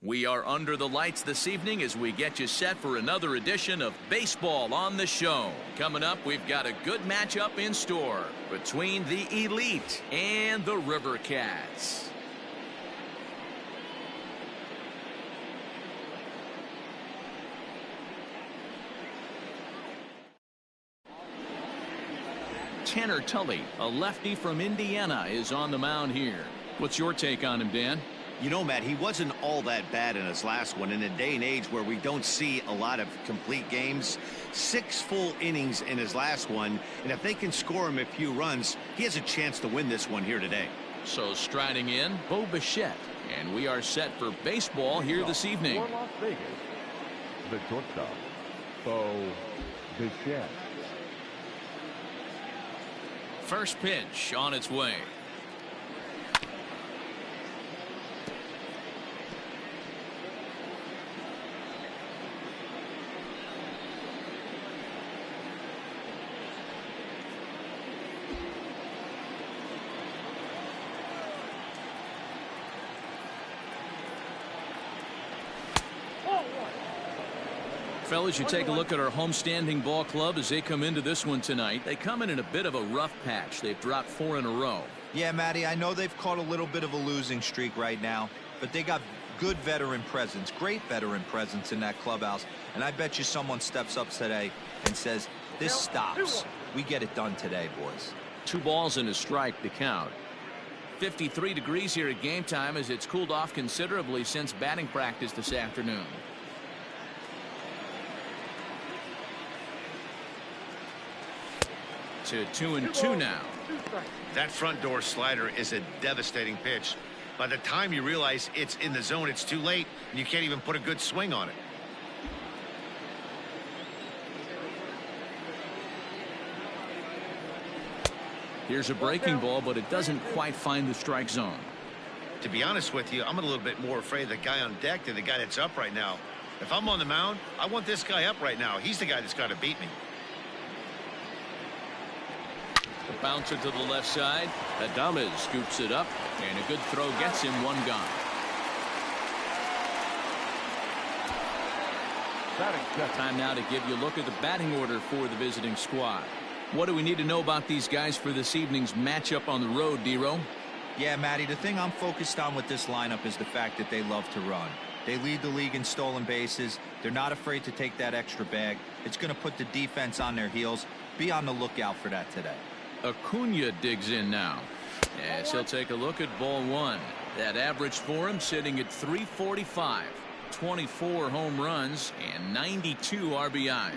We are under the lights this evening as we get you set for another edition of Baseball on the Show. Coming up, we've got a good matchup in store between the Elite and the Rivercats. Tanner Tully, a lefty from Indiana, is on the mound here. What's your take on him, Dan? You know, Matt, he wasn't all that bad in his last one. In a day and age where we don't see a lot of complete games, 6 full innings in his last one, and if they can score him a few runs, he has a chance to win this one here today. So striding in, Bo Bichette, and we are set for baseball here this evening. For Las Vegas, the shortstop, Bo Bichette. First pitch on its way. Fellas, you take a look at our homestanding ball club as they come into this one tonight. They come in a bit of a rough patch. They've dropped 4 in a row. Yeah, Matty, I know they've caught a little bit of a losing streak right now, but they got good veteran presence, great veteran presence in that clubhouse. And I bet you someone steps up today and says, this stops. We get it done today, boys. 2 balls and a strike to count. 53 degrees here at game time as it's cooled off considerably since batting practice this afternoon. To 2-2 now. That front door slider is a devastating pitch. By the time you realize it's in the zone, it's too late, and you can't even put a good swing on it. Here's a breaking ball, but it doesn't quite find the strike zone. To be honest with you, I'm a little bit more afraid of the guy on deck than the guy that's up right now. If I'm on the mound, I want this guy up right now. He's the guy that's got to beat me. The bouncer to the left side. Adames scoops it up, and a good throw gets him 1 gone. Time now to give you a look at the batting order for the visiting squad. What do we need to know about these guys for this evening's matchup on the road, D-Row? Yeah, Matty, the thing I'm focused on with this lineup is the fact that they love to run. They lead the league in stolen bases. They're not afraid to take that extra bag. It's going to put the defense on their heels. Be on the lookout for that today. Acuna digs in now. Yes, he'll take a look at ball 1. That average for him sitting at .345. 24 home runs and 92 RBIs.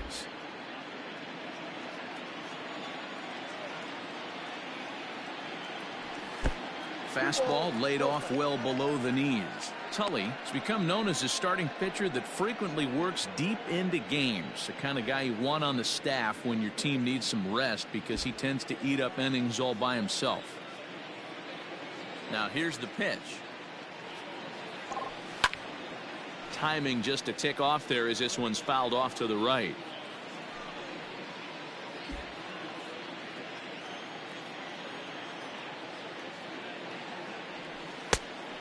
Fastball laid off well below the knees. Tully has become known as a starting pitcher that frequently works deep into games. The kind of guy you want on the staff when your team needs some rest because he tends to eat up innings all by himself. Now here's the pitch. Timing just a tick off there as this one's fouled off to the right.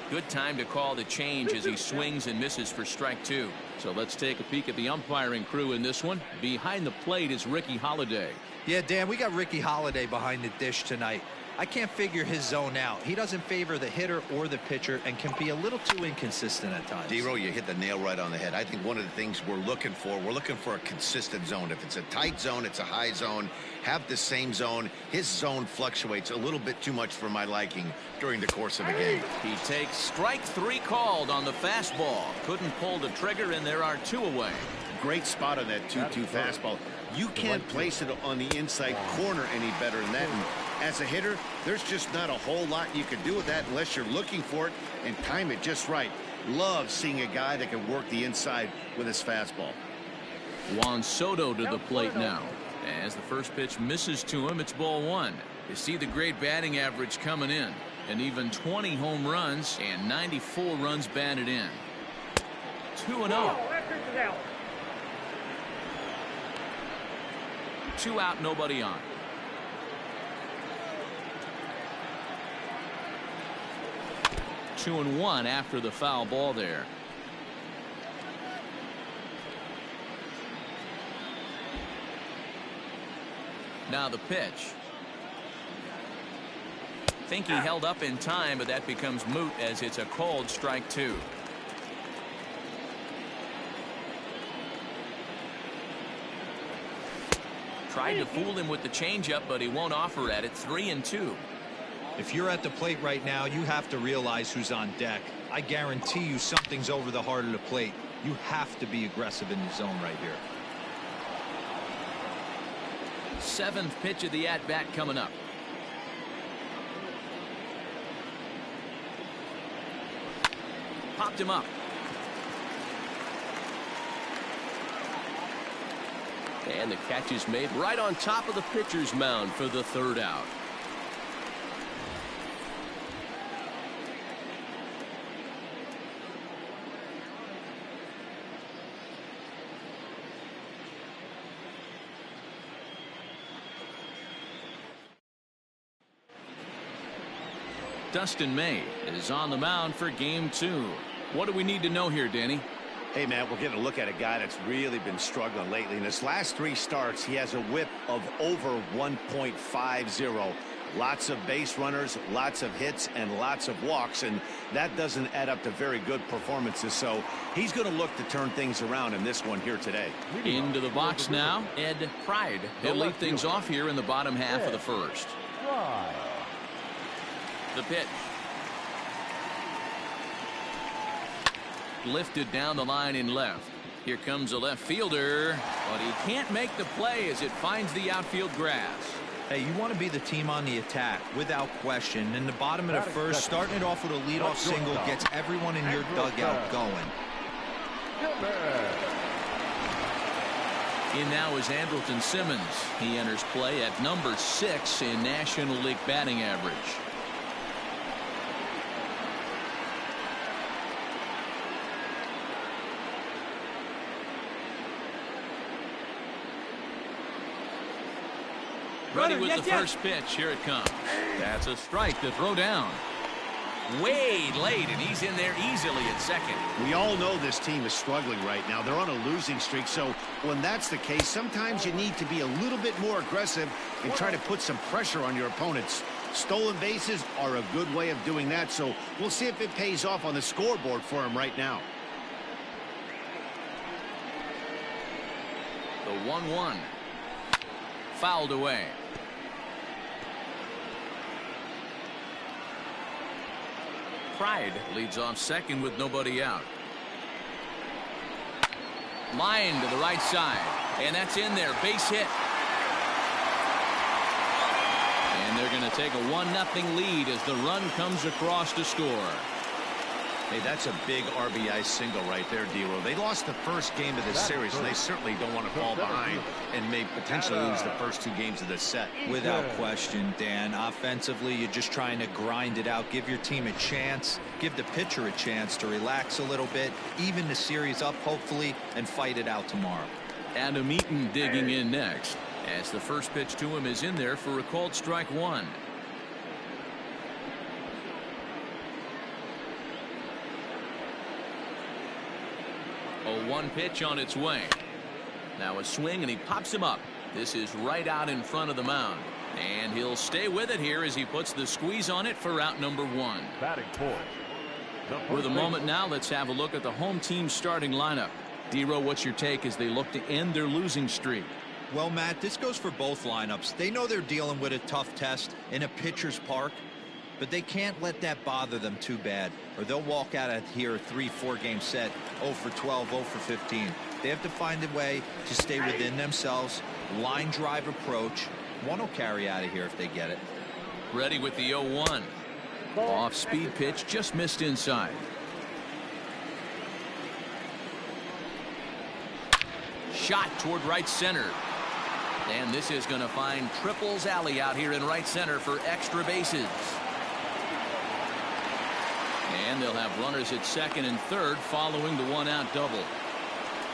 Good time to call the change as he swings and misses for strike 2. So let's take a peek at the umpiring crew in this one. Behind the plate is Ricky Holiday. Yeah, Dan, we got Ricky Holiday behind the dish tonight. I can't figure his zone out. He doesn't favor the hitter or the pitcher and can be a little too inconsistent at times. D-Row, you hit the nail right on the head. I think one of the things we're looking for a consistent zone. If it's a tight zone, it's a high zone. Have the same zone. His zone fluctuates a little bit too much for my liking during the course of a game. He takes strike 3 called on the fastball. Couldn't pull the trigger, and there are 2 away. Great spot on that 2-2 fastball. You can't place it on the inside corner any better than that. And as a hitter, there's just not a whole lot you can do with that unless you're looking for it and time it just right. Love seeing a guy that can work the inside with his fastball. Juan Soto to the plate now. As the first pitch misses to him, it's ball 1. You see the great batting average coming in. And even 20 home runs and 94 runs batted in. 2-0. 2 out, nobody on. 2-1 after the foul ball there. Now the pitch. Think he held up in time, but that becomes moot as it's a called strike 2. Tried to fool him with the changeup, but he won't offer at it. 3-2. If you're at the plate right now, you have to realize who's on deck. I guarantee you something's over the heart of the plate. You have to be aggressive in the zone right here. 7th pitch of the at-bat coming up. Popped him up. And the catch is made right on top of the pitcher's mound for the 3rd out. Dustin May is on the mound for game 2. What do we need to know here, Danny? Hey, man, we're getting a look at a guy that's really been struggling lately. In his last 3 starts, he has a whip of over 1.50. Lots of base runners, lots of hits, and lots of walks, and that doesn't add up to very good performances. So he's going to look to turn things around in this one here today. Into the box now, Ed Pride. He'll lead things off here in the bottom half of the 1st. The pitch. Lifted down the line in left. Here comes a left fielder, but he can't make the play as it finds the outfield grass. Hey, you want to be the team on the attack without question. In the bottom of the 1st, starting it off with a leadoff single gets everyone in your dugout going. In now is Andrelton Simmons. He enters play at number 6 in National League batting average. Ready with the first pitch. Here it comes. That's a strike to throw down. Way late, and he's in there easily at second. We all know this team is struggling right now. They're on a losing streak, so when that's the case, sometimes you need to be a little bit more aggressive and try to put some pressure on your opponents. Stolen bases are a good way of doing that, so we'll see if it pays off on the scoreboard for him right now. The 1-1. Fouled away. Pride leads off second with nobody out. Line to the right side, and that's in there. Base hit. And they're going to take a 1-0 lead as the run comes across to score. Hey, that's a big RBI single right there, D-Row. They lost the first game of this series, and they certainly don't want to fall behind and may potentially lose the first 2 games of this set. Without question, Dan. Offensively, you're just trying to grind it out. Give your team a chance. Give the pitcher a chance to relax a little bit. Even the series up, hopefully, and fight it out tomorrow. Adam Eaton digging in next, as the first pitch to him is in there for a called strike 1. A 1 pitch on its way. Now a swing, and he pops him up. This is right out in front of the mound, and he'll stay with it here as he puts the squeeze on it for out number 1. Batting point. With a moment now, let's have a look at the home team starting lineup. D-Row, what's your take as they look to end their losing streak? Well, Matt, this goes for both lineups. They know they're dealing with a tough test in a pitcher's park, but they can't let that bother them too bad, or they'll walk out of here a 3-4 game set 0 for 12, 0 for 15. They have to find a way to stay within themselves. Line drive approach. One will carry out of here if they get it. Ready with the 0-1. Off speed pitch, just missed inside. Shot toward right center. And this is going to find Triples Alley out here in right center for extra bases. And they'll have runners at second and third following the 1-out double.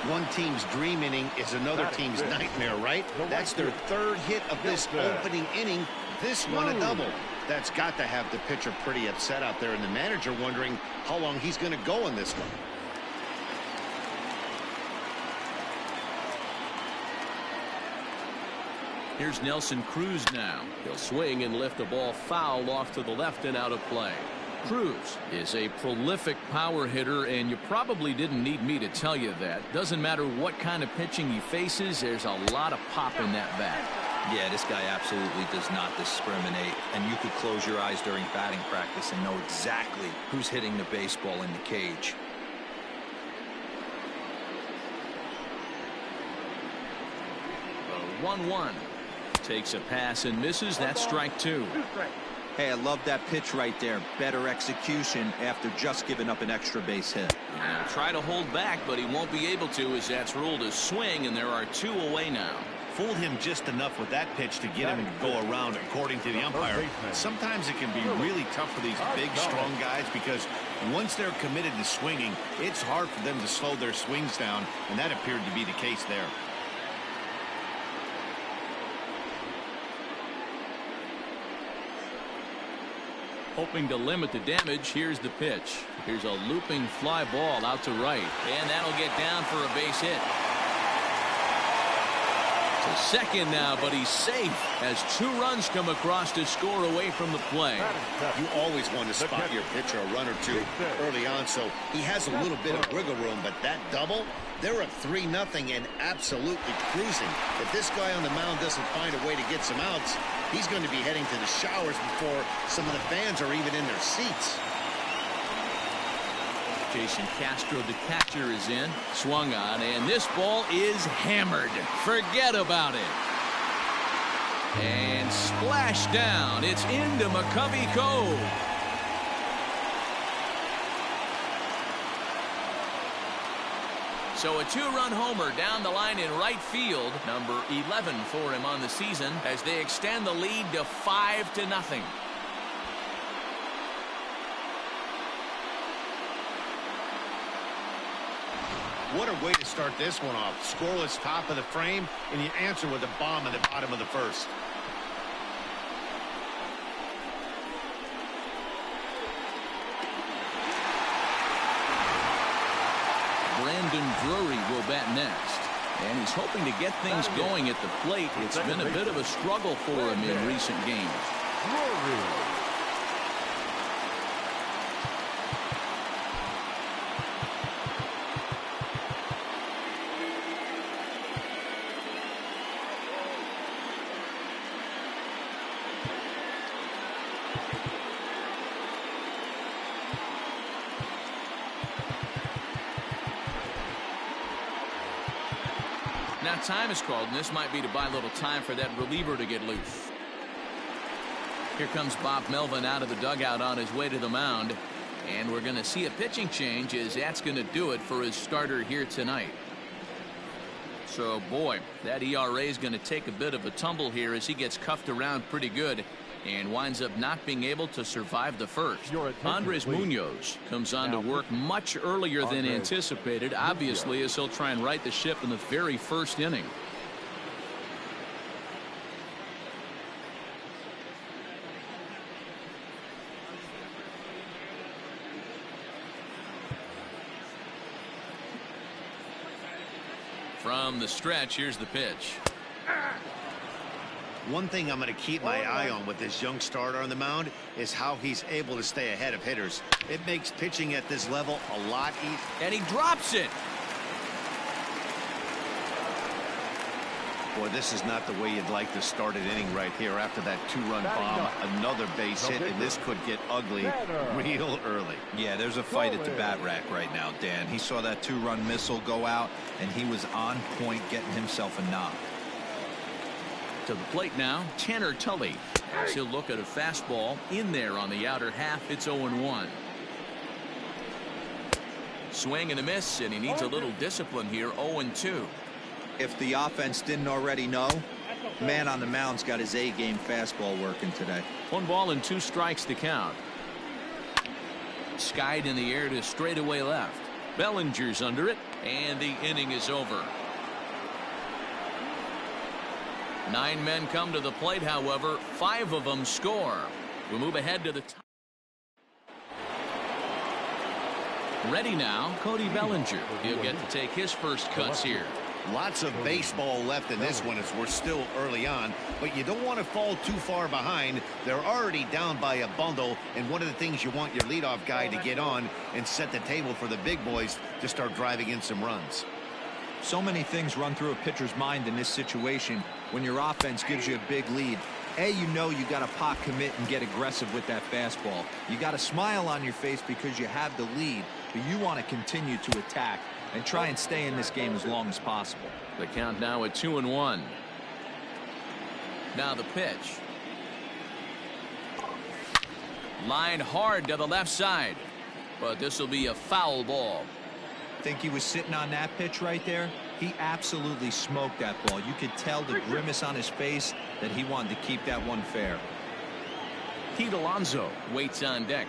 One team's dream inning is another team's nightmare, right? That's their 3rd hit of this opening inning. This one a double. That's got to have the pitcher pretty upset out there, and the manager wondering how long he's going to go in this one. Here's Nelson Cruz now. He'll swing and lift the ball foul off to the left and out of play. Cruz is a prolific power hitter, and you probably didn't need me to tell you that. Doesn't matter what kind of pitching he faces, there's a lot of pop in that bat. Yeah, this guy absolutely does not discriminate, and you could close your eyes during batting practice and know exactly who's hitting the baseball in the cage. The 1-1 takes a pass and misses. That's strike two. Hey, I love that pitch right there. Better execution after just giving up an extra base hit. Now try to hold back, but he won't be able to, as that's ruled a swing, and there are 2 away now. Fooled him just enough with that pitch to get him to go around, according to the umpire. Sometimes it can be really tough for these big, strong guys, because once they're committed to swinging, it's hard for them to slow their swings down, and that appeared to be the case there. Hoping to limit the damage, here's the pitch. Here's a looping fly ball out to right, and that'll get down for a base hit. To second now, but he's safe as 2 runs come across to score away from the play. You always want to spot your pitcher a run or 2 early on, so he has a little bit of wiggle room, but that double, they're up 3-0 and absolutely cruising. If this guy on the mound doesn't find a way to get some outs, he's going to be heading to the showers before some of the fans are even in their seats. Jason Castro, the catcher, is in. Swung on, and this ball is hammered. Forget about it. And splash down. It's into McCovey Cove. So a 2-run homer down the line in right field. Number 11 for him on the season as they extend the lead to 5-0. What a way to start this one off. Scoreless top of the frame, and you answer with a bomb at the bottom of the first. Brandon Drury will bat next. And he's hoping to get things going at the plate. It's been a bit of a struggle for him in recent games. Now time is called, and this might be to buy a little time for that reliever to get loose. Here comes Bob Melvin out of the dugout on his way to the mound. And we're going to see a pitching change, as that's going to do it for his starter here tonight. So, boy, that ERA is going to take a bit of a tumble here as he gets cuffed around pretty good and winds up not being able to survive the first. Andres Munoz comes on to work much earlier than anticipated, obviously, as he'll try and right the ship in the very first inning. From the stretch, here's the pitch. One thing I'm going to keep my eye on with this young starter on the mound is how he's able to stay ahead of hitters. It makes pitching at this level a lot easier. And he drops it. Boy, this is not the way you'd like to start an inning right here after that 2-run bomb. Another base hit, and this could get ugly real early. Yeah, there's a fight at the bat rack right now, Dan. He saw that 2-run missile go out, and he was on point getting himself a knock. To the plate now, Tanner Tully. As he'll look at a fastball in there on the outer half. It's 0-1. Swing and a miss, and he needs a little discipline here. 0-2. If the offense didn't already know, man on the mound's got his A-game fastball working today. 1 ball and 2 strikes to count. Skied in the air to straightaway left. Bellinger's under it, and the inning is over. 9 men come to the plate, however, 5 of them score. We move ahead to the top. Ready now, Cody Bellinger. He'll get to take his first cuts here. Lots of baseball left in this one as we're still early on, but you don't want to fall too far behind. They're already down by a bundle, and one of the things you want your leadoff guy to get on and set the table for the big boys to start driving in some runs. So many things run through a pitcher's mind in this situation when your offense gives you a big lead. You know you got to pot commit and get aggressive with that fastball. You got a smile on your face because you have the lead, but you want to continue to attack and try and stay in this game as long as possible. The count now at 2-1. Now the pitch. Line hard to the left side, but this will be a foul ball. Think he was sitting on that pitch right there? He absolutely smoked that ball. You could tell the grimace on his face that he wanted to keep that one fair. Pete Alonso waits on deck.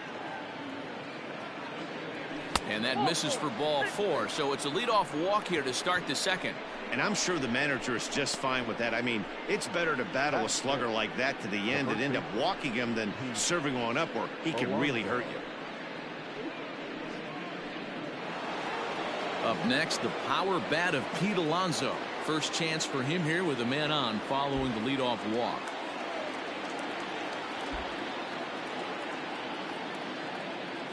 And that misses for ball 4, so it's a leadoff walk here to start the second. And I'm sure the manager is just fine with that. I mean, it's better to battle a slugger like that to the end and end up walking him than serving one up where he can really hurt you. Up next, the power bat of Pete Alonso. First chance for him here with a man on following the leadoff walk.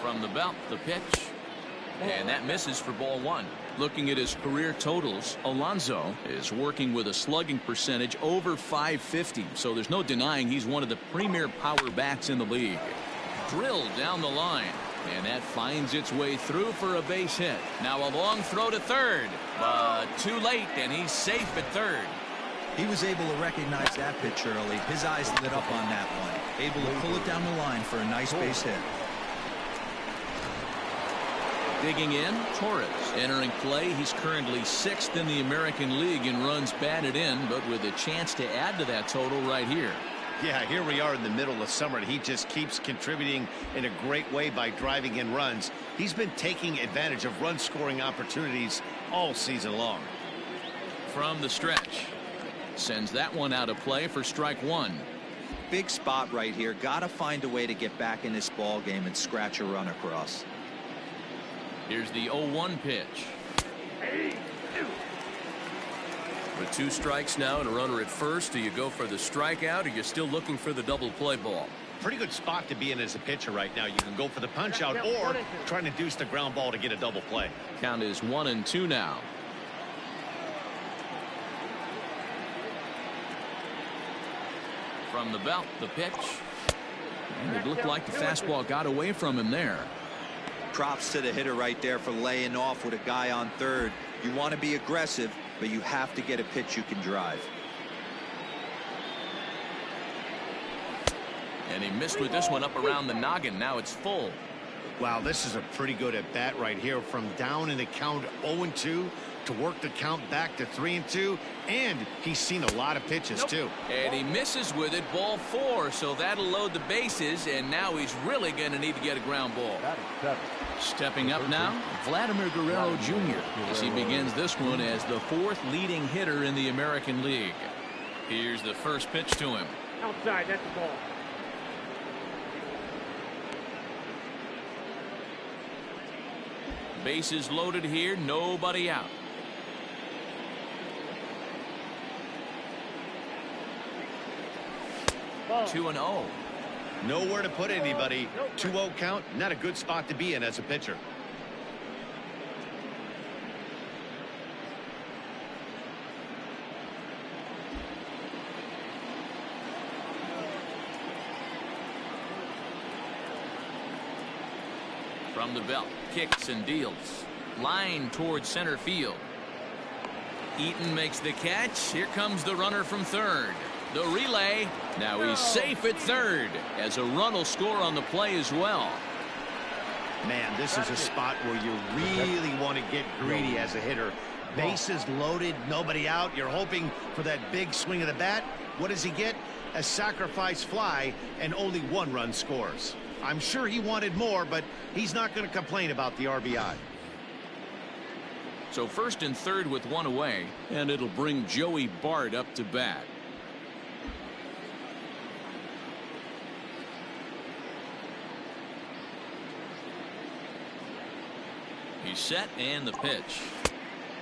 From the belt, the pitch. And that misses for ball 1. Looking at his career totals, Alonso is working with a slugging percentage over .550, so there's no denying he's one of the premier power bats in the league. Drilled down the line, and that finds its way through for a base hit. Now a long throw to third, but too late, and he's safe at third. He was able to recognize that pitch early. His eyes lit up on that one. Able to pull it down the line for a nice base hit. Digging in, Torres entering play. He's currently 6th in the American League in runs batted in, but with a chance to add to that total right here. Yeah, here we are in the middle of summer, and he just keeps contributing in a great way by driving in runs. He's been taking advantage of run scoring opportunities all season long. From the stretch, sends that one out of play for strike 1. Big spot right here. Got to find a way to get back in this ball game and scratch a run across. Here's the 0-1 pitch. With 2 strikes now and a runner at first, do you go for the strikeout, or you're still looking for the double play ball? Pretty good spot to be in as a pitcher right now. You can go for the punch out or try to induce the ground ball to get a double play. Count is 1-2 now. From the belt, the pitch. And it looked like the fastball got away from him there. Props to the hitter right there for laying off with a guy on third. You want to be aggressive, but you have to get a pitch you can drive. And he missed with this one up around the noggin. Now it's full. Wow, this is a pretty good at bat right here. From down in the count 0-2 to work the count back to 3-2, and he's seen a lot of pitches too. And he misses with it, ball 4, so that'll load the bases, and now he's really going to need to get a ground ball. Stepping up now, Vladimir Guerrero Jr. as he begins this one as the 4th leading hitter in the American League. Here's the first pitch to him. Outside, that's the ball. Bases loaded here, nobody out. Ball. 2-0. Nowhere to put anybody. 2-0 count, not a good spot to be in as a pitcher. From the belt, kicks and deals. Line towards center field. Eaton makes the catch. Here comes the runner from third. The relay. Now he's safe at third as a run will score on the play as well. Man, this is a spot where you really want to get greedy as a hitter. Bases loaded, nobody out. You're hoping for that big swing of the bat. What does he get? A sacrifice fly, and only 1 run scores. I'm sure he wanted more, but he's not going to complain about the RBI. So first and third with 1 away, and it'll bring Joey Bart up to bat. He's set, and the pitch.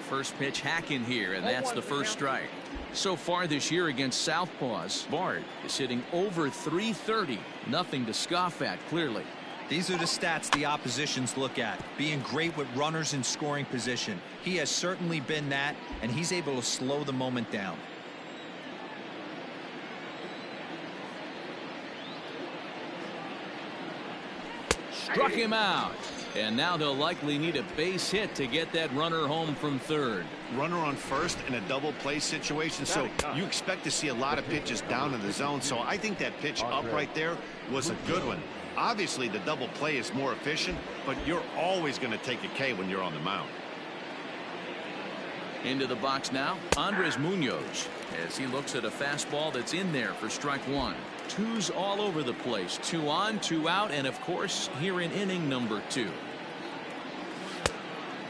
First pitch hacking here, and that's the first strike. So far this year against Southpaws, Bart is hitting over .330. Nothing to scoff at, clearly. These are the stats the oppositions look at. Being great with runners in scoring position. He has certainly been that, and he's able to slow the moment down. Struck him out. And now they'll likely need a base hit to get that runner home from third. Runner on first in a double play situation, so you expect to see a lot of pitches down in the zone. So I think that pitch up right there was a good one. Obviously, the double play is more efficient, but you're always going to take a K when you're on the mound. Into the box now, Andres Munoz, as he looks at a fastball that's in there for strike one. Twos all over the place. 2 on, 2 out, and of course here in inning number 2.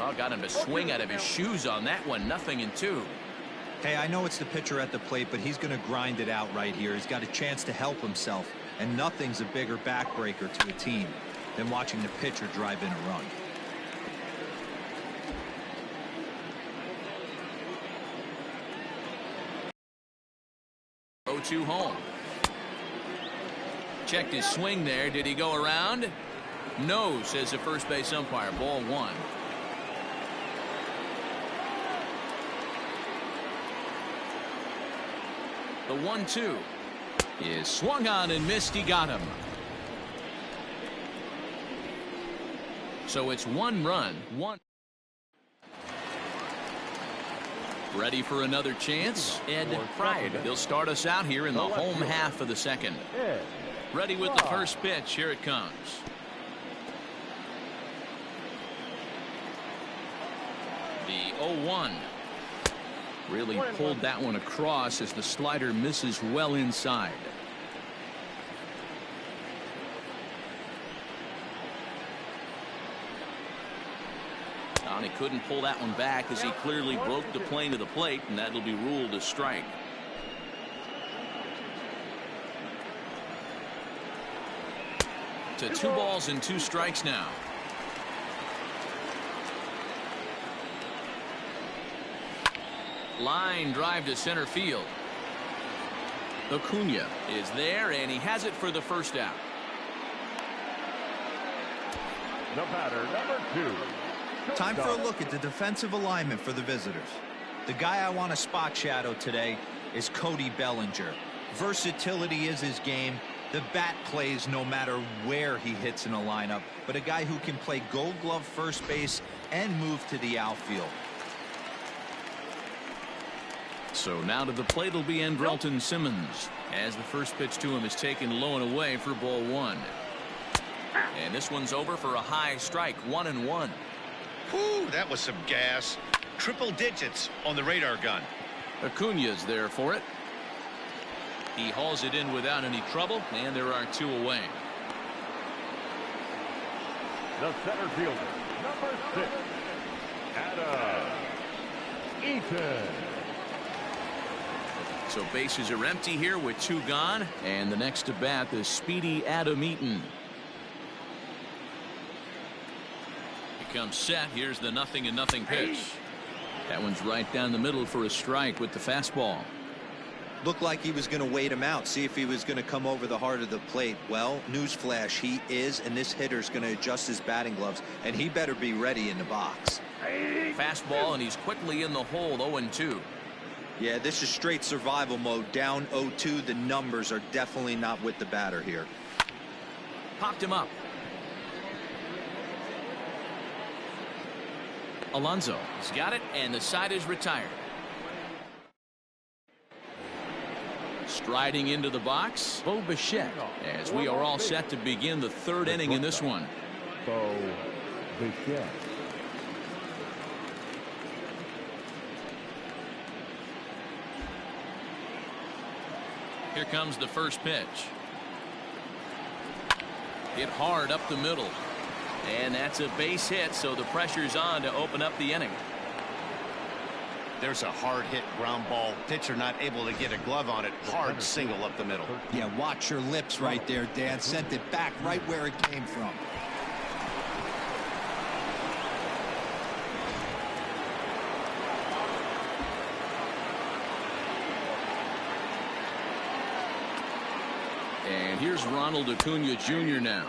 Oh, got him to swing out of his shoes on that one. 0-2. Hey, I know it's the pitcher at the plate, but he's going to grind it out right here. He's got a chance to help himself, and nothing's a bigger backbreaker to a team than watching the pitcher drive in a run. 0-2 home. Checked his swing there. Did he go around? No, says the first base umpire. Ball 1. The 1-2 is swung on and missed. He got him. So it's 1 run. 1. Ready for another chance? Ed Pride. He'll start us out here in the home half of the second. Ready with the first pitch. Here it comes. The 0-1. Really pulled that one across as the slider misses well inside. And he couldn't pull that one back as he clearly broke the plane of the plate, and that'll be ruled a strike. To 2 balls and 2 strikes now. Line drive to center field. Acuna is there, and he has it for the first out. The batter, number 2. Time for a look at the defensive alignment for the visitors. The guy I want to spot shadow today is Cody Bellinger. Versatility is his game. The bat plays no matter where he hits in a lineup, but a guy who can play Gold Glove first base and move to the outfield. So now to the plate will be Andrelton Simmons, as the first pitch to him is taken low and away for ball 1. And this one's over for a high strike. 1-1. Whew, that was some gas. Triple digits on the radar gun. Acuna's there for it. He hauls it in without any trouble, and there are 2 away. The center fielder, number 6, Adam Eaton. So bases are empty here with 2 gone, and the next to bat is speedy Adam Eaton. He comes set. Here's the 0-0 pitch. That one's right down the middle for a strike with the fastball. Looked like he was going to wait him out, see if he was going to come over the heart of the plate. Well, newsflash, he is, and this hitter's going to adjust his batting gloves, and he better be ready in the box. Fastball, and he's quickly in the hole. 0-2. Yeah, this is straight survival mode. Down 0-2. The numbers are definitely not with the batter here. Popped him up. Alonso has got it, and the side is retired. Striding into the box, Bo Bichette, as we are all set to begin the 3rd inning in this one. Bo Bichette. Here comes the first pitch. Hit hard up the middle. And that's a base hit, so the pressure's on to open up the inning. There's a hard hit ground ball. Pitcher not able to get a glove on it. Hard single up the middle. Yeah, watch your lips right there, Dan. Sent it back right where it came from. And here's Ronald Acuna Jr. now,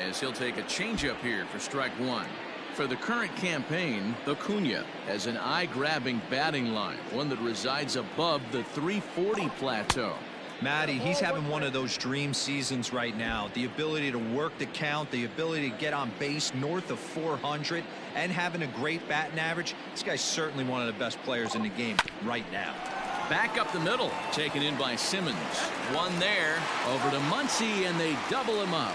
as he'll take a changeup here for strike one. For the current campaign, Acuna has an eye-grabbing batting line, one that resides above the 340 plateau. Matty, he's having one of those dream seasons right now. The ability to work the count, the ability to get on base north of 400, and having a great batting average. This guy's certainly one of the best players in the game right now. Back up the middle, taken in by Simmons. One there, over to Muncy, and they double him up.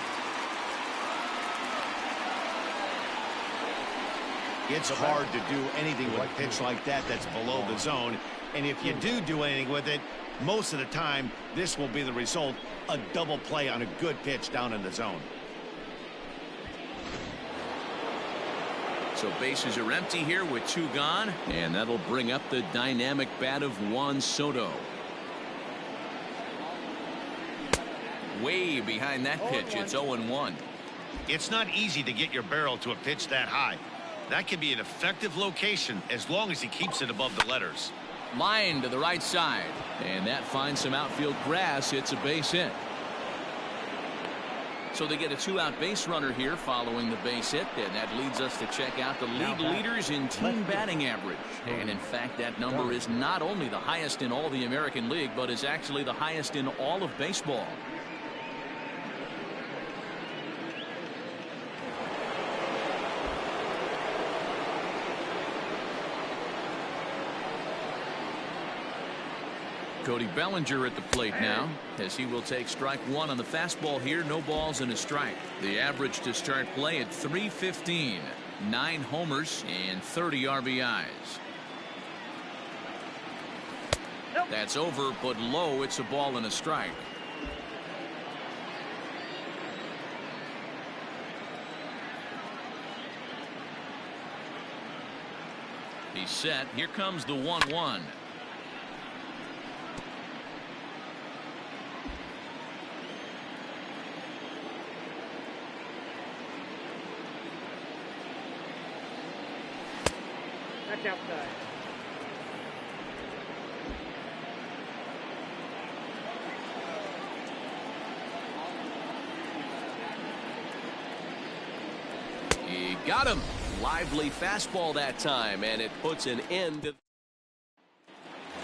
It's hard to do anything with a pitch like that that's below the zone. And if you do anything with it, most of the time, this will be the result, a double play on a good pitch down in the zone. So bases are empty here with two gone, and that'll bring up the dynamic bat of Juan Soto. Way behind that pitch, it's 0-1. It's not easy to get your barrel to a pitch that high. That can be an effective location as long as he keeps it above the letters. Line to the right side, and that finds some outfield grass. It's a base hit. So they get a two-out base runner here following the base hit, and that leads us to check out the league leaders in team batting average. And in fact, that number is not only the highest in all the American League, but is actually the highest in all of baseball. Cody Bellinger at the plate now, as he will take strike one on the fastball here. No balls and a strike. The average to start play at .315. 9 homers and 30 RBIs. That's over, but low. It's a ball and a strike. He's set. Here comes the 1-1. Outside. He got him. Lively fastball that time, and it puts an end to.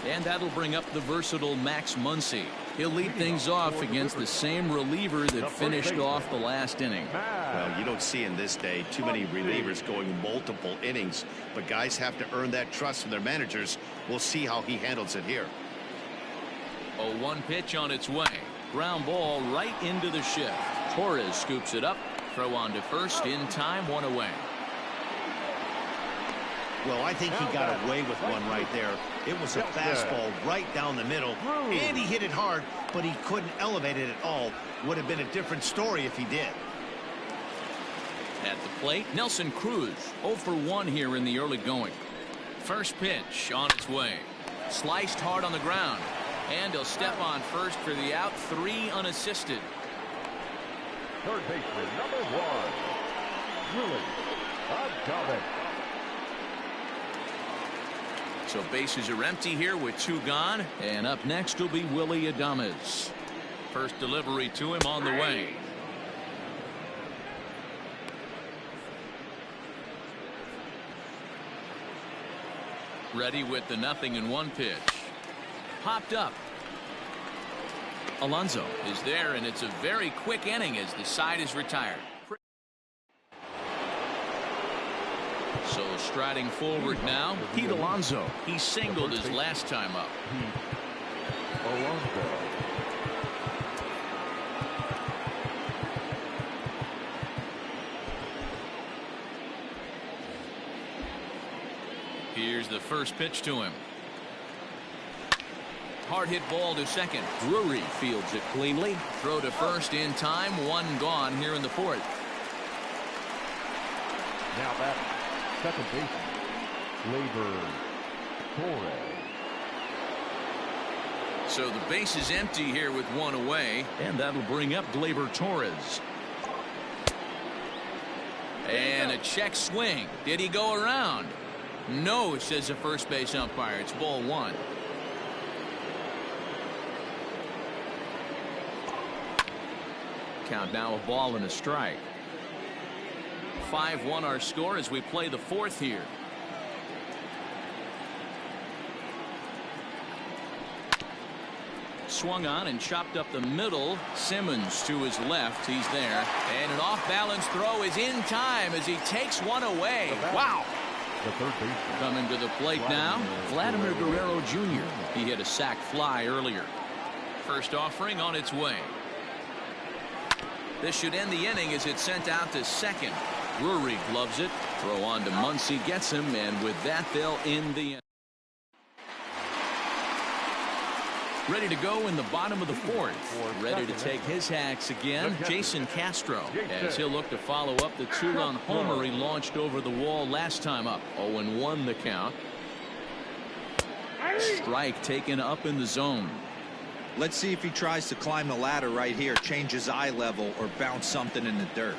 And that'll bring up the versatile Max Muncy. He'll lead things off against the same reliever that finished off the last inning. Well, you don't see in this day too many relievers going multiple innings, but guys have to earn that trust from their managers. We'll see how he handles it here. 0-1 pitch on its way. Ground ball right into the shift. Torres scoops it up. Throw on to first in time, one away. Well, I think he got away with one right there. It was a fastball right down the middle, and he hit it hard, but he couldn't elevate it at all. Would have been a different story if he did. At the plate, Nelson Cruz 0 for 1 here in the early going. First pitch on its way. Sliced hard on the ground, and he'll step on first for the out. 3 unassisted. Third baseman, number 1, Willie Adames. So bases are empty here with 2 gone, and up next will be Willie Adames. First delivery to him on the way. Ready with the 0-1 pitch. Popped up. Alonso is there, and it's a very quick inning as the side is retired. So striding forward now, Pete Alonso. He singled his last time up. Here's the first pitch to him. Hard hit ball to second. Drury fields it cleanly. Throw to first in time. 1 gone here in the 4th. Now that second baseman, Gleyber Torres. So the base is empty here with 1 away, and that'll bring up Gleyber Torres. And a check swing. Did he go around? No, says the first base umpire. It's ball 1. Count now a ball and a strike. 5-1 our score as we play the fourth here. Swung on and chopped up the middle. Simmons to his left. He's there. And an off-balance throw is in time as he takes one away. Wow. Coming to the plate now, Vladimir Guerrero Jr. He hit a sac fly earlier. First offering on its way. This should end the inning as it's sent out to second. Drury gloves it. Throw on to Muncy, gets him, and with that they'll end the inning. Ready to go in the bottom of the fourth. Ready to take his hacks again, Jason Castro, as he'll look to follow up the two-run homer he launched over the wall last time up. 0-1 the count. Strike taken up in the zone. Let's see if he tries to climb the ladder right here, change his eye level, or bounce something in the dirt.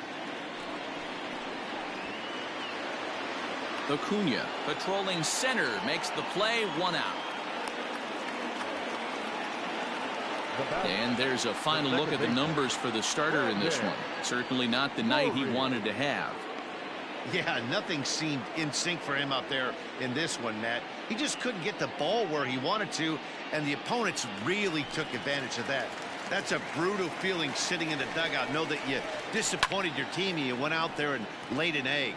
Acuna patrolling center makes the play, 1 out. And there's a final look at the numbers for the starter in this one. Certainly not the night he wanted to have. Yeah, nothing seemed in sync for him out there in this one, Matt. He just couldn't get the ball where he wanted to, and the opponents really took advantage of that. That's a brutal feeling sitting in the dugout. Know that you disappointed your team and you went out there and laid an egg.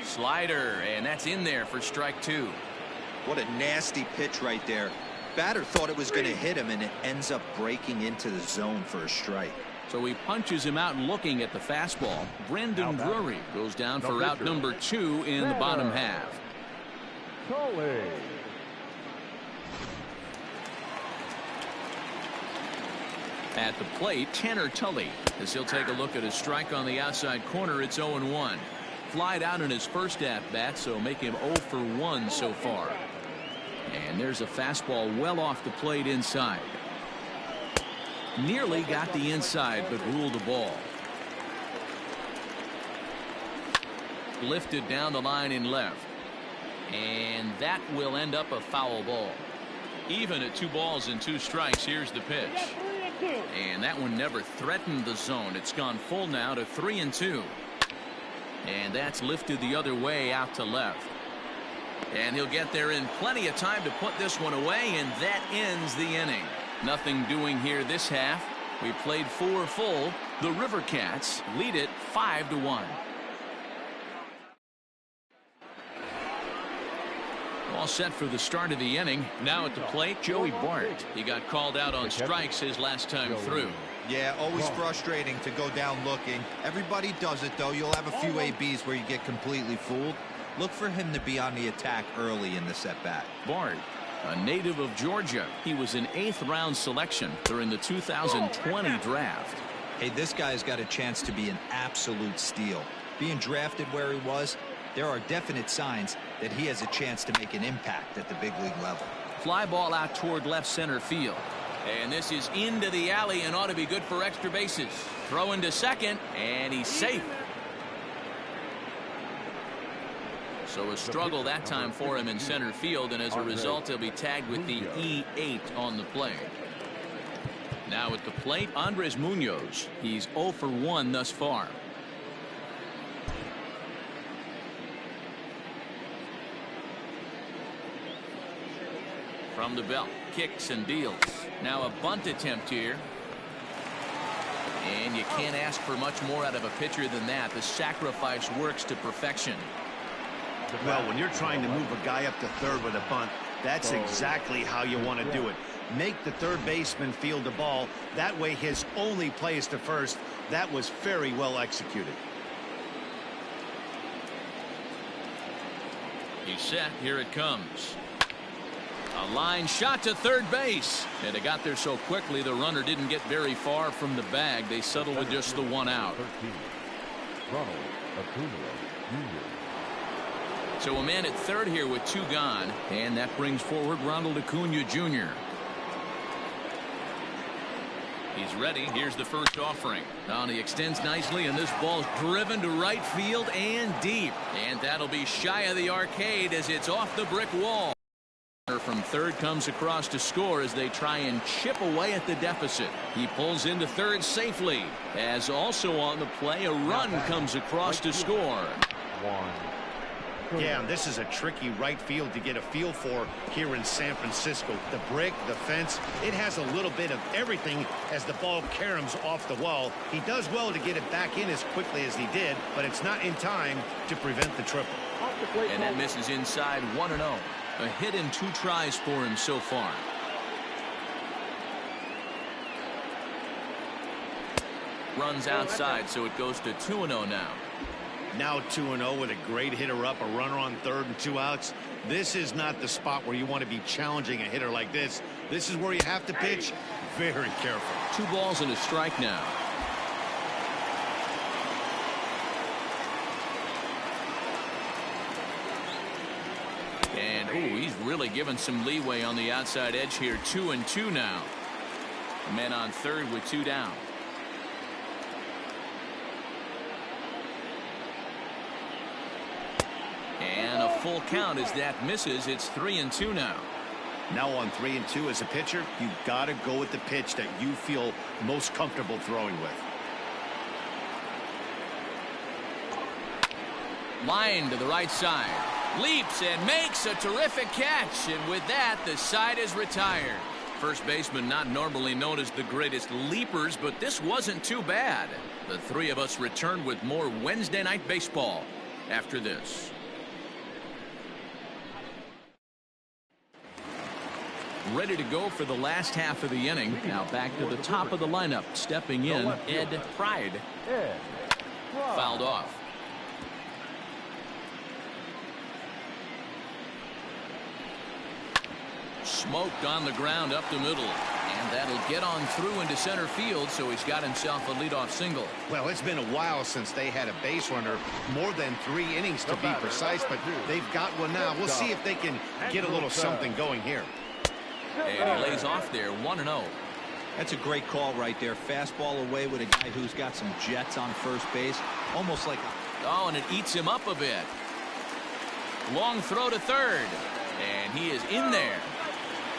Slider, and that's in there for strike 2. What a nasty pitch right there. Batter thought it was going to hit him, and it ends up breaking into the zone for a strike. So he punches him out looking at the fastball. Brendan Drury goes down for out number 2 in the bottom half. At the plate, Tanner Tully, as he'll take a look at a strike on the outside corner. It's 0-1. Flied out in his first at-bat, so make him 0 for 1 so far. And there's a fastball well off the plate inside. Nearly got the inside, but ruled a ball. Lifted down the line in left. And that will end up a foul ball. Even at 2 balls and 2 strikes, here's the pitch. And that one never threatened the zone. It's gone full now to 3-2. And that's lifted the other way out to left. And he'll get there in plenty of time to put this one away, and that ends the inning. Nothing doing here this half. We played 4 full. The Rivercats lead it 5-1. All set for the start of the inning. Now at the plate, Joey Bart. He got called out on strikes his last time through. Yeah, always frustrating to go down looking. Everybody does it, though. You'll have a few ABs where you get completely fooled. Look for him to be on the attack early in the at-bat. Bart, a native of Georgia. He was an 8th round selection during the 2020 draft. Hey, this guy's got a chance to be an absolute steal. Being drafted where he was, there are definite signs that he has a chance to make an impact at the big league level. Fly ball out toward left center field. And this is into the alley and ought to be good for extra bases. Throw into second, and he's safe. So a struggle that time for him in center field, and as a result, he'll be tagged with the E8 on the play. Now at the plate, Andres Munoz. He's 0 for 1 thus far. From the belt, kicks and deals. Now a bunt attempt here. And you can't ask for much more out of a pitcher than that. The sacrifice works to perfection. Well, when you're trying to move a guy up to third with a bunt, that's exactly how you want to do it. Make the third baseman field the ball. That way his only play is to first. That was very well executed. He's set. Here it comes. A line shot to third base. And it got there so quickly the runner didn't get very far from the bag. They settled with just the 1 out. So a man at third here with 2 gone. And that brings forward Ronald Acuna Jr. He's ready. Here's the first offering. Now he extends nicely, and this ball's driven to right field and deep. And that'll be shy of the arcade as it's off the brick wall. From third comes across to score as they try and chip away at the deficit. He pulls into third safely, as also on the play a run comes across to score. Yeah, and this is a tricky right field to get a feel for here in San Francisco. The brick, the fence, it has a little bit of everything as the ball caroms off the wall. He does well to get it back in as quickly as he did, but it's not in time to prevent the triple. And that misses inside 1-0. A hit in 2 tries for him so far. Runs outside, so it goes to 2-0 now. Now 2-0 with a great hitter up, a runner on third and 2 outs. This is not the spot where you want to be challenging a hitter like this. This is where you have to pitch very careful. 2 balls and a strike now. And he's really given some leeway on the outside edge here. 2-2 now. Men on third with 2 down. And a full count as that misses. It's 3-2 now. Now on 3-2 as a pitcher, you've got to go with the pitch that you feel most comfortable throwing with. Line to the right side. Leaps and makes a terrific catch. And with that, the side is retired. First baseman not normally known as the greatest leapers, but this wasn't too bad. The 3 of us return with more Wednesday Night Baseball after this. Ready to go for the last half of the inning. Now back to the top of the lineup. Stepping in, Ed Pride. Fouled off. Smoked on the ground up the middle. And that'll get on through into center field, so he's got himself a leadoff single. Well, it's been a while since they had a base runner, more than 3 innings to be precise, but they've got one now. We'll see if they can get a little something going here. And he lays off there, 1-0. That's a great call right there. Fastball away with a guy who's got some jets on first base. Almost like a... Oh, and it eats him up a bit. Long throw to third. And he is in there.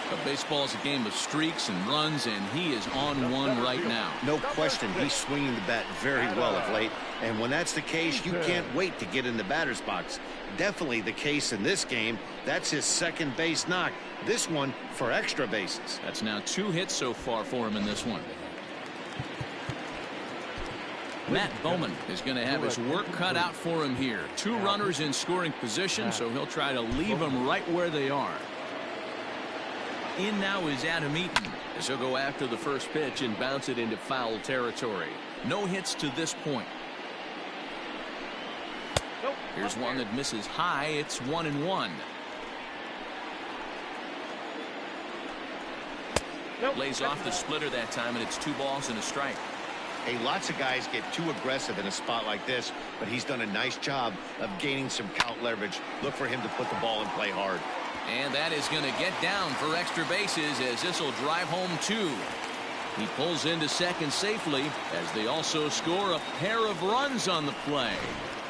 But baseball's a game of streaks and runs, and he is on one right now. No question, he's swinging the bat very well of late. And when that's the case, you can't wait to get in the batter's box. Definitely the case in this game. That's his second base knock. This one for extra bases. That's now 2 hits so far for him in this one. Matt Bowman is going to have his work cut out for him here. 2 runners in scoring position, so he'll try to leave them right where they are. In now is Adam Eaton, as he'll go after the first pitch and bounce it into foul territory. No hits to this point. Here's one that misses high. It's 1-1. Lays off the splitter that time, and it's 2 balls and a strike. Hey, lots of guys get too aggressive in a spot like this, but he's done a nice job of gaining some count leverage. Look for him to put the ball in play hard. And that is going to get down for extra bases, as this will drive home 2. He pulls into second safely, as they also score a pair of runs on the play.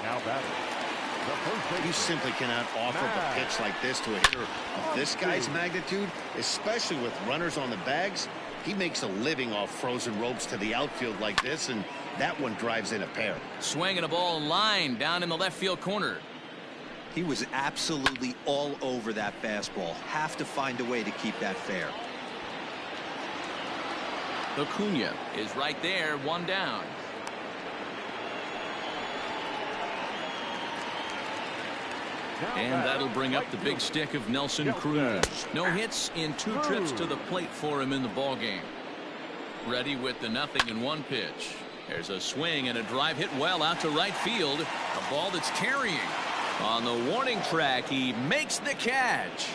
Now batting. You simply cannot offer a pitch like this to a hitter of this guy's magnitude, especially with runners on the bags. He makes a living off frozen ropes to the outfield like this, and that one drives in a pair. Swinging a ball line down in the left field corner. He was absolutely all over that fastball. Have to find a way to keep that fair. Acuna is right there, 1 down. And that'll bring up the big stick of Nelson Cruz. No hits in 2 trips to the plate for him in the ballgame. Ready with the 0-1 pitch. There's a swing and a drive hit well out to right field. A ball that's carrying. On the warning track, he makes the catch.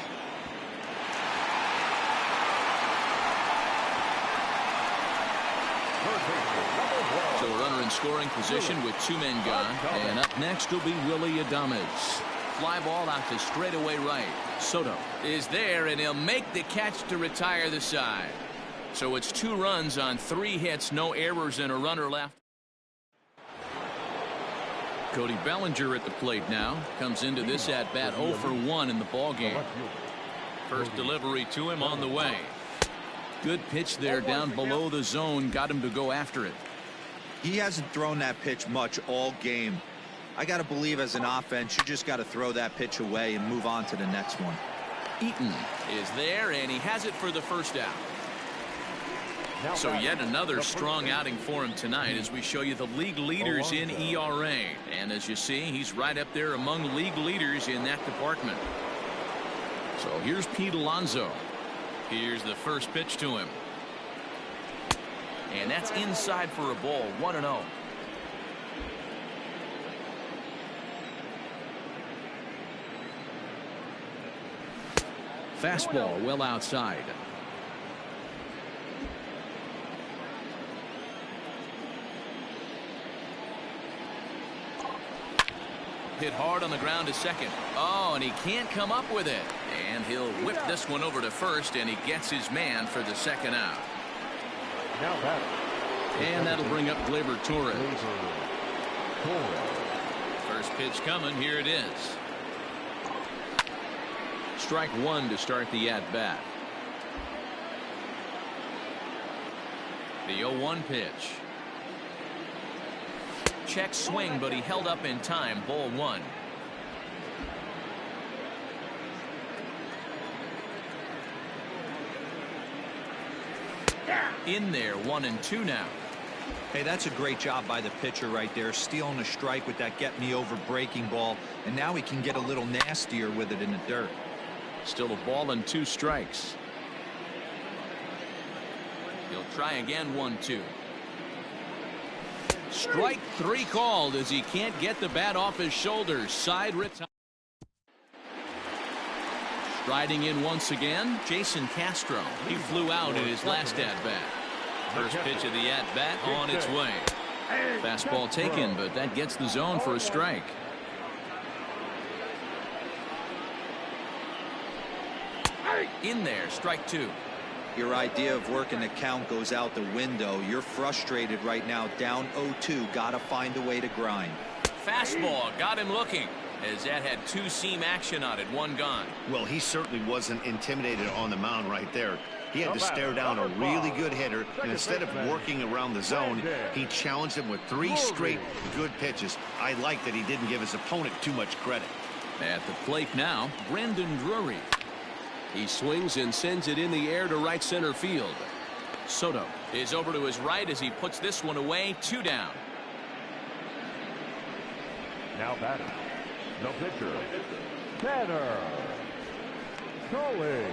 So a runner in scoring position with 2 men gone. And up next will be Willy Adames. Fly ball out to straightaway right. Soto is there, and he'll make the catch to retire the side. So it's 2 runs on 3 hits, no errors, and a runner left. Cody Bellinger at the plate now. Comes into this at bat 0 for 1 in the ballgame. First delivery to him on the way. Good pitch there down below the zone. Got him to go after it. He hasn't thrown that pitch much all game. I got to believe as an offense, you just got to throw that pitch away and move on to the next one. Eaton is there, and he has it for the first out. So yet another strong outing for him tonight as we show you the league leaders in ERA. And as you see, he's right up there among league leaders in that department. So here's Pete Alonso. Here's the first pitch to him. And that's inside for a ball, 1-0. Fastball well outside. Hit hard on the ground to second. Oh, and he can't come up with it. And he'll whip this one over to first, and he gets his man for the second out. And that'll bring up Gleyber Torres. First pitch coming. Here it is. Strike one to start the at-bat. The 0-1 pitch. Check swing, but he held up in time. Ball one. In there, 1-2 now. Hey, that's a great job by the pitcher right there, stealing a strike with that get me over breaking ball, and now he can get a little nastier with it in the dirt. Still a ball and 2 strikes. He'll try again. 1-2. Strike 3 called as he can't get the bat off his shoulders. Side retire. Striding in once again, Jason Castro. He flew out in his last at-bat. First pitch of the at-bat on its way. Fastball taken, but that gets the zone for a strike. In there, strike 2. Your idea of working the count goes out the window. You're frustrated right now, down 0-2. Got to find a way to grind. Fastball got him looking, as that had 2-seam action on it. 1 gone. Well, he certainly wasn't intimidated on the mound right there. He had to stare down a really good hitter, and instead of working around the zone, he challenged him with 3 straight good pitches. I like that he didn't give his opponent too much credit. At the plate now, Brandon Drury. He swings and sends it in the air to right center field. Soto is over to his right as he puts this one away. 2 down. Now batting, the pitcher, Tanner Tully.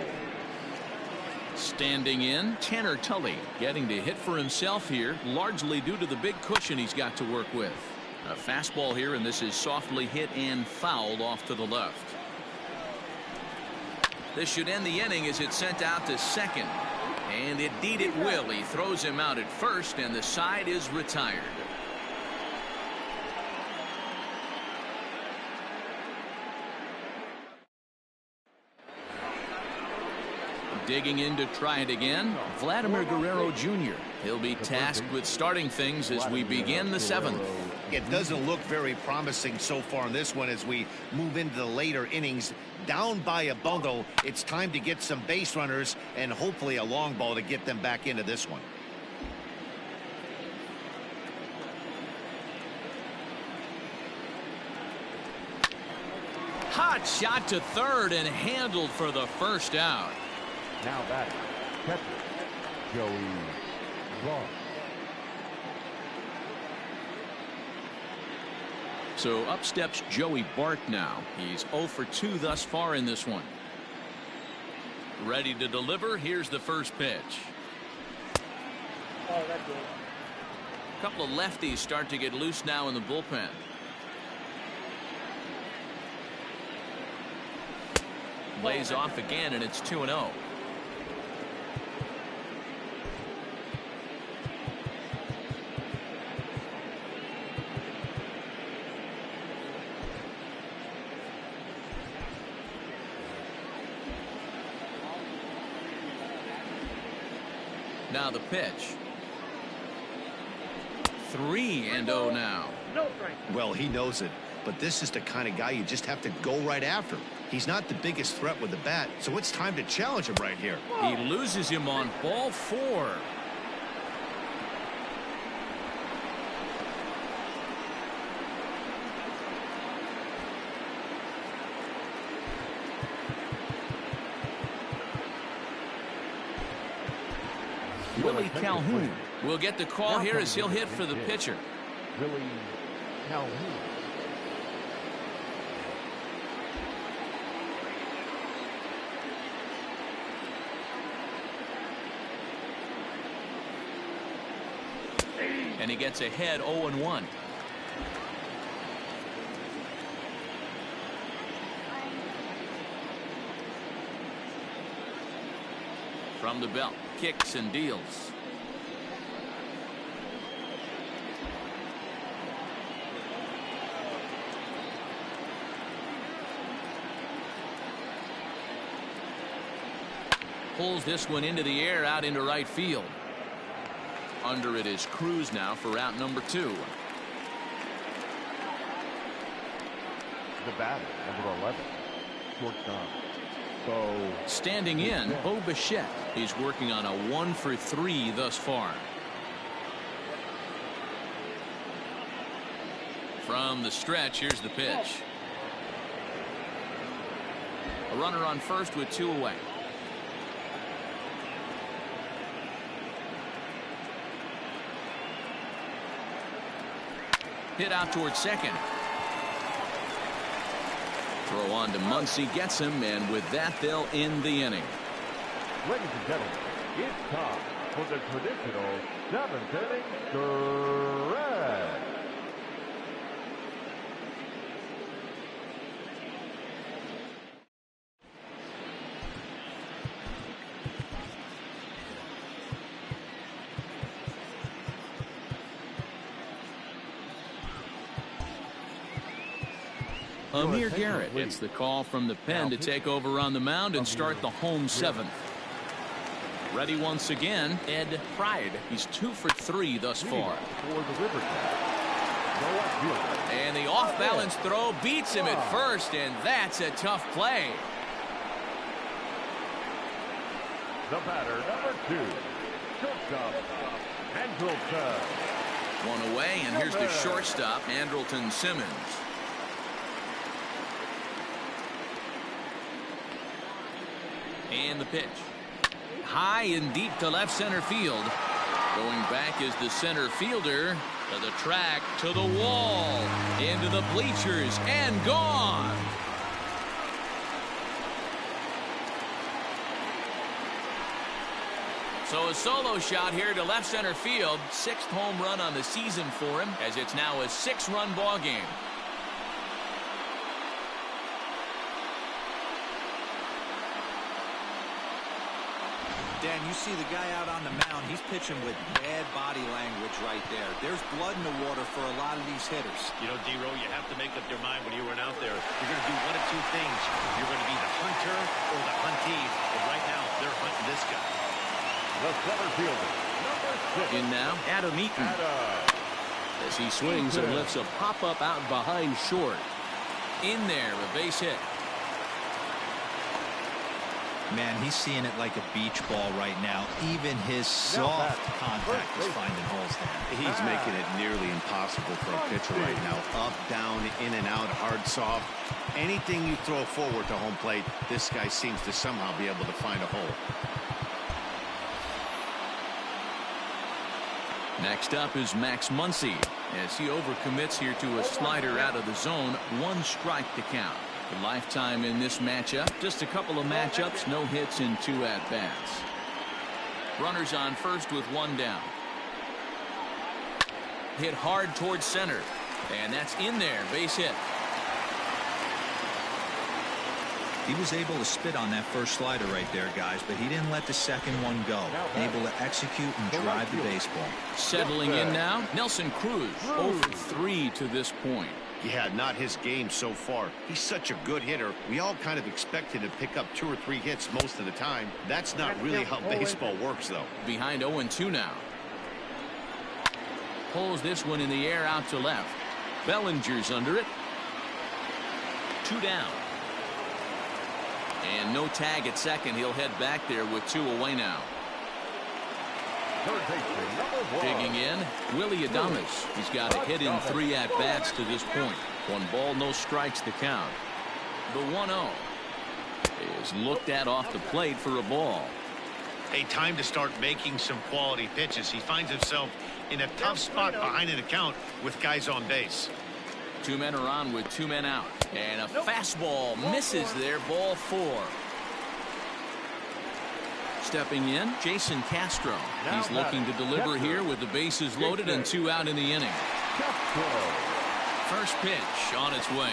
Standing in, Tanner Tully getting to hit for himself here, largely due to the big cushion he's got to work with. A fastball here, and this is softly hit and fouled off to the left. This should end the inning as it's sent out to second. And indeed it will. He throws him out at first, and the side is retired. Digging in to try it again, Vladimir Guerrero Jr. He'll be tasked with starting things as we begin the 7th. It doesn't look very promising so far in this one as we move into the later innings. Down by a bundle, it's time to get some base runners and hopefully a long ball to get them back into this one. Hot shot to third and handled for the first out. Now batting, catcher, Joey Vaughn. So up steps Joey Bart now. He's 0 for 2 thus far in this one. Ready to deliver. Here's the first pitch. Oh, that's good. A couple of lefties start to get loose now in the bullpen. Lays off again, and it's 2-0. Now the pitch. 3-0 now. No strike. Well, he knows it. but this is the kind of guy you just have to go right after. He's not the biggest threat with the bat, so it's time to challenge him right here. He loses him on ball 4. Willie Calhoun will get the call here as he'll hit for the pitcher. Willie Calhoun. And he gets ahead 0-1. From the belt, kicks and deals. Pulls this one into the air out into right field. Under it is Cruz now for out number 2. The batter, number 11, shortstop. Bo. Standing in, Bo Bichette. He's working on a 1 for 3 thus far. From the stretch, here's the pitch. A runner on first with 2 away. Hit out towards second. Throw on to Muncy, gets him, and with that they'll end the inning. Ladies and gentlemen, it's time for the traditional 7th inning stretch. Amir Garrett gets the call from the pen to take over on the mound and start the home 7th. Ready once again, Ed Pride. He's 2 for 3 thus far. For the Rivercats. And the off-balance throw beats him at first, and that's a tough play. The batter, number 2, shortstop, Andrelton. 1 away, and here's the shortstop, Andrelton Simmons. And the pitch. High and deep to left center field. Going back is the center fielder. To the track, to the wall, into the bleachers, and gone. So a solo shot here to left center field. 6th home run on the season for him, as it's now a 6-run ball game. Dan, you see the guy out on the mound. He's pitching with bad body language right there. There's blood in the water for a lot of these hitters. You know, D-Row, you have to make up your mind when you run out there. You're going to do one of 2 things. You're going to be the hunter or the huntee. And right now, they're hunting this guy. The center fielder, number 6. In now, Adam Eaton. As he swings and lifts a pop-up out behind short. In there, a base hit. Man, he's seeing it like a beach ball right now. Even his soft contact is finding holes there. He's making it nearly impossible for a pitcher right now. Up, down, in and out, hard, soft. Anything you throw forward to home plate, this guy seems to somehow be able to find a hole. Next up is Max Muncy, as he overcommits here to a slider out of the zone. 1 strike to count. The lifetime in this matchup, just a couple of matchups, no hits in 2 at-bats. Runners on first with 1 down. Hit hard towards center, and that's in there, base hit. He was able to spit on that first slider right there, guys, but he didn't let the second one go. Able to execute and drive the baseball. Settling in now, Nelson Cruz, 0 for 3 to this point. Yeah, not his game so far. He's such a good hitter. We all kind of expected to pick up 2 or 3 hits most of the time. That's not really how baseball works, though. Behind 0-2 now. Pulls this one in the air out to left. Bellinger's under it. 2 down. And no tag at second. He'll head back there with 2 away now. Third baseman, number 1. Digging in, Willie Adames. He's got a hit in 3 at-bats to this point. 1 ball, no strikes to count. The 1-0 is looked at off the plate for a ball. Hey, time to start making some quality pitches. He finds himself in a tough spot behind an account with guys on base. 2 men are on with 2 men out. And a fastball misses there, ball 4. Stepping in, Jason Castro. He's looking to deliver here with the bases loaded and 2 out in the inning. First pitch on its way.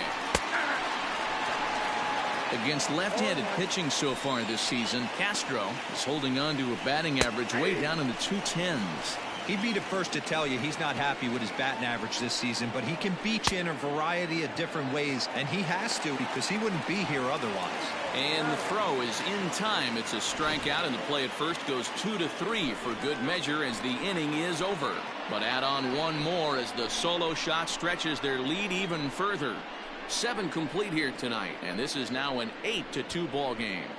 Against left-handed pitching so far this season, Castro is holding on to a batting average way down in the 210s. He'd be the first to tell you he's not happy with his batting average this season, but he can beat you in a variety of different ways, and he has to because he wouldn't be here otherwise. And the throw is in time. It's a strikeout, and the play at first goes 2-3 for good measure as the inning is over. But add on 1 more as the solo shot stretches their lead even further. 7 complete here tonight, and this is now an 8-2 ball game.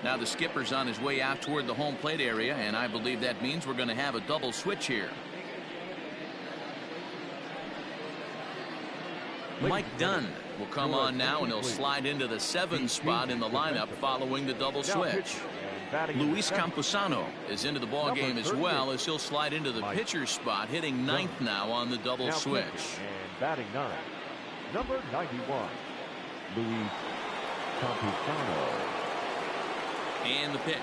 Now the skipper's on his way out toward the home plate area, and I believe that means we're going to have a double switch here. Mike Dunn will come on now, and he'll slide into the 7th spot in the lineup following the double switch. Luis Camposano is into the ball game as well, as he'll slide into the pitcher spot, hitting 9th now on the double switch. And batting 9, number 91, Luis Campusano. And the pitch.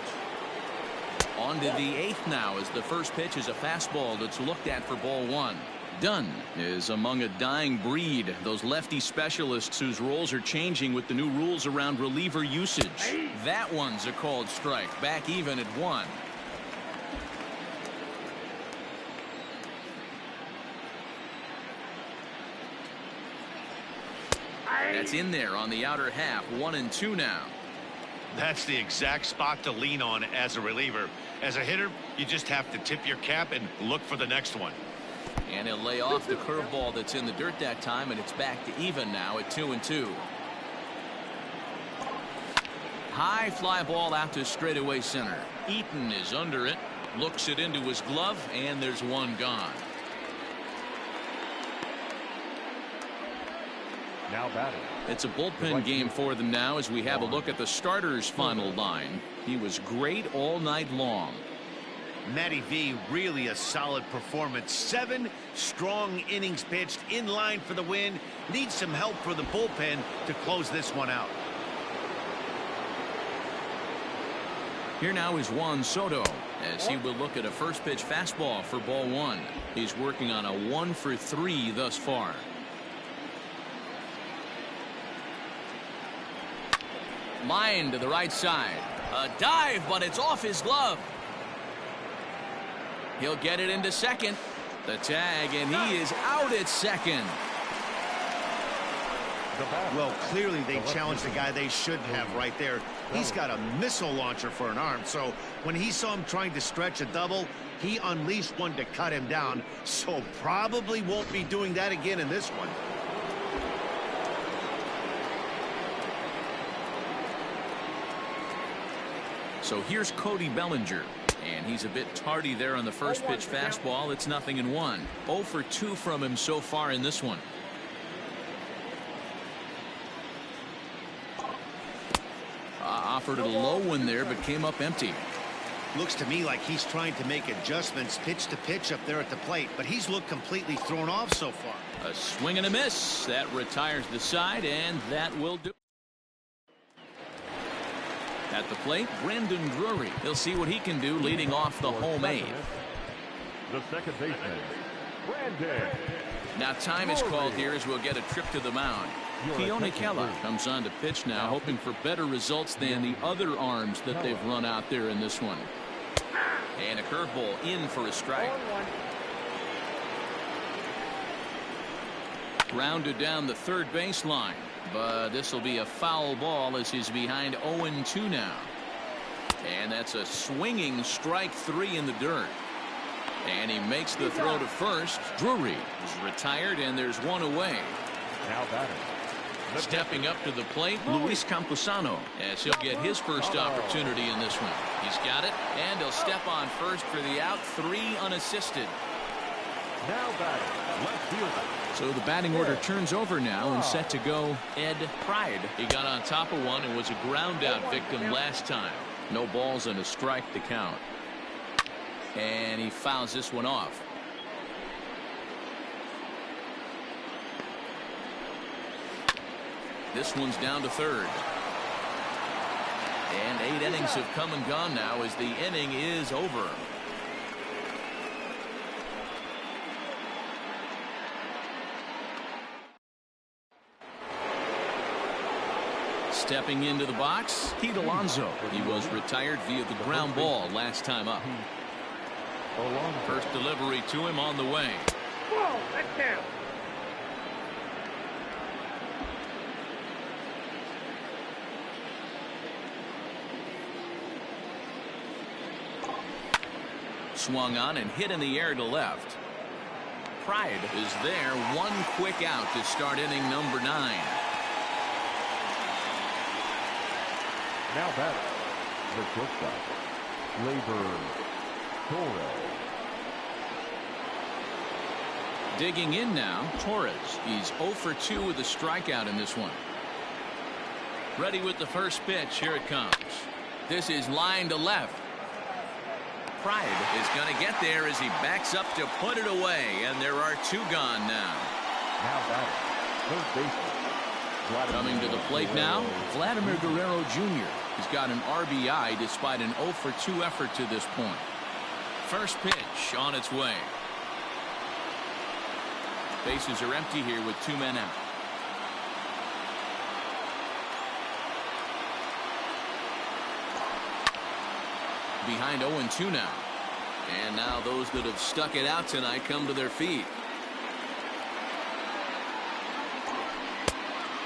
On to the 8th now, as the first pitch is a fastball that's looked at for ball 1. Dunn is among a dying breed, those lefty specialists whose roles are changing with the new rules around reliever usage. That one's a called strike, back even at 1. That's in there on the outer half. 1-2 now. That's the exact spot to lean on as a reliever. As a hitter, you just have to tip your cap and look for the next one. And he'll lay off the curveball that's in the dirt that time, and it's back to even now at 2-2. High fly ball out to straightaway center. Eaton is under it, looks it into his glove, and there's 1 gone. Now batting. It's a bullpen game for them now as we have a look at the starters' final line. He was great all night long. Matty V, really a solid performance. 7 strong innings pitched, in line for the win. Needs some help for the bullpen to close this one out. Here now is Juan Soto as he will look at a first pitch fastball for ball 1. He's working on a 1-for-3 thus far. Line to the right side. A dive, but it's off his glove. He'll get it into second. The tag, and he is out at second. Well, clearly they challenged the guy they shouldn't have right there. He's got a missile launcher for an arm, so when he saw him trying to stretch a double, he unleashed one to cut him down, so probably won't be doing that again in this one. So here's Cody Bellinger, and he's a bit tardy there on the first pitch fastball. It's 0-1. 0-for-2 from him so far in this one. Offered a low one there, but came up empty. Looks to me like he's trying to make adjustments pitch to pitch up there at the plate, but he's looked completely thrown off so far. A swing and a miss. That retires the side, and that will do. At the plate, Brandon Drury. He'll see what he can do leading off the home 8th. The second baseman, Brandon. Now time is called here as we'll get a trip to the mound. Keone Kela comes on to pitch now, hoping for better results than the other arms that they've run out there in this one. And a curveball in for a strike. Grounded down the third baseline. But this will be a foul ball as he's behind 0-2 now. And that's a swinging strike 3 in the dirt. And he makes the throw to first. Drury is retired, and there's one away. Now batting. Stepping up to the plate, Luis Camposano, as he'll get his first opportunity in this one. He's got it, and he'll step on first for the out. 3 unassisted. Now batting. Left fielder. So the batting order turns over now and set to go Ed Pride. He got on top of one and was a ground out victim last time. No balls and a strike to count. And he fouls this one off. This one's down to third. And 8 innings have come and gone now as the inning is over. Stepping into the box, Pete Alonso. He was retired via the ground ball last time up. First delivery to him on the way. Whoa, that's down. Swung on and hit in the air to left. Pride is there. One quick out to start inning number 9. Now batting. The shortstop. Labor Torres. Digging in now, Torres. He's 0 for 2 with a strikeout in this one. Ready with the first pitch. Here it comes. This is line to left. Pride is going to get there as he backs up to put it away, and there are 2 gone now. Now batting. Third baseman. Coming to the plate now, Vladimir Guerrero Jr. He's got an RBI despite an 0 for 2 effort to this point. First pitch on its way. Bases are empty here with 2 men out. Behind 0-2 now. And now those that have stuck it out tonight come to their feet.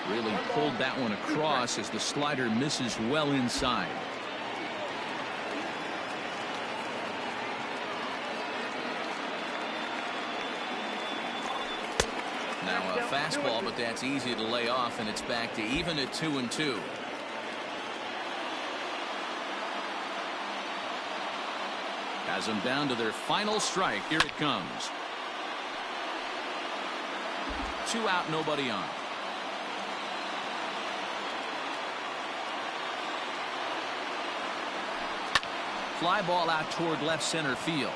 Really pulled that one across as the slider misses well inside. Now a fastball, but that's easy to lay off, and it's back to even at 2-2. Has them down to their final strike. Here it comes. 2 out, nobody on. Fly ball out toward left center field.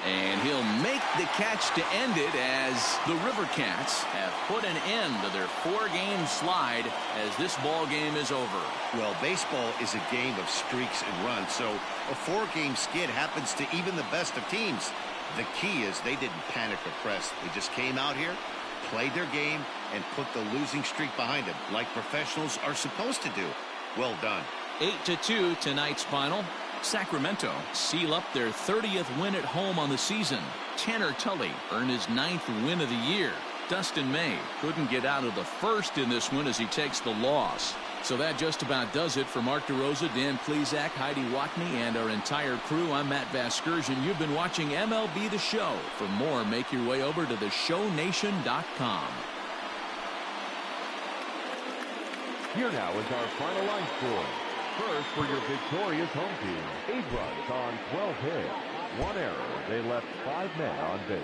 And he'll make the catch to end it as the Rivercats have put an end to their 4-game slide as this ball game is over. Well, baseball is a game of streaks and runs, so a 4-game skid happens to even the best of teams. The key is they didn't panic or press. They just came out here, played their game, and put the losing streak behind them, like professionals are supposed to do. Well done. 8-2 tonight's final. Sacramento seal up their 30th win at home on the season. Tanner Tully earned his 9th win of the year. Dustin May couldn't get out of the first in this one as he takes the loss. So that just about does it for Mark DeRosa, Dan Plesac, Heidi Watney, and our entire crew. I'm Matt Vasgersian. You've been watching MLB The Show. For more, make your way over to theshownation.com. Here now is our final line score. First, for your victorious home team, 8 runs on 12 hits. 1 error. They left 5 men on base.